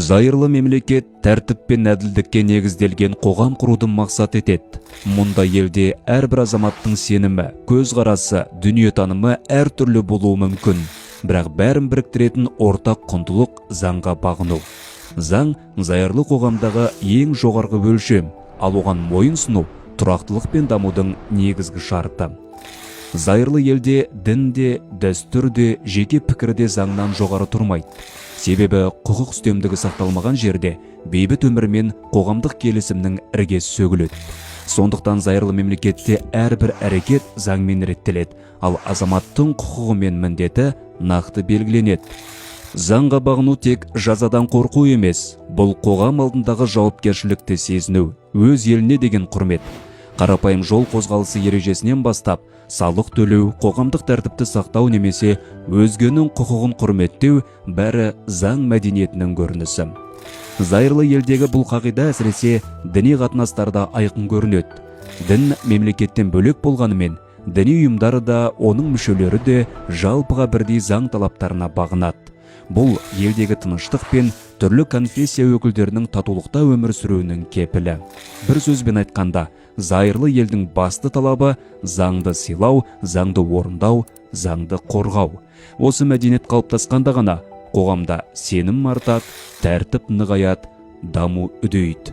Зайырлы мемлекет тәртіп пен әділдікке негізделген қоғам құруды мақсат етеді. Мұнда елде әрбір азаматтың сенімі, көзқарасы, дүниетанымы әртүрлі болуы мүмкін. Бірақ бәрін біріктіретін ортақ құндылық заңға бағыну. Заң зайырлы қоғамдағы ең жоғарғы өлшем, ал оған мойынсыну тұрақтылық пен дамудың негізгі шарты. Зайырлы елде дін де, дәстүр де, жеке пікір де заңнан жоғары тұрмайды. Себебі құқық үстемдігі сақталмаған жерде бейбіт өмір мен қоғамдық келісімнің іргесі сөгіледі. Сондықтан зайырлы мемлекетте әрбір әрекет заңмен реттеледі, ал азаматтың құқығы мен міндеті нақты белгіленеді. Заңға бағыну тек жазадан қорқу емес, бұл қоғам алдындағы жауапкершілікті сезіну, өз еліне деген құрмет. Қарапайым жол қозғалысы ережесінен бастап, салық төлеу, қоғамдық тәртіпті сақтау немесе өзгенің құқығын құрметтеу бәрі заң мәдениетінің көрінісі. Зайырлы елдегі бұл қағида әсіресе діни қатынастарда айқын көрінеді. Дін мемлекеттен бөлек болғанымен, діни ұйымдары да, оның мүшелері де жалпыға бірдей заң талаптарына бағынады. Бұл елдегі тыныштық пен түрлі конфессия өкілдерінің татулықта өмір сүруінің кепілі. Бір сөзбен айтқанда, зайырлы елдің басты талабы заңды сыйлау, заңды орындау, заңды қорғау. Осы мәдениет қалыптасқанда ғана қоғамда сенім артады, тәртіп нығаяды, даму үдейді.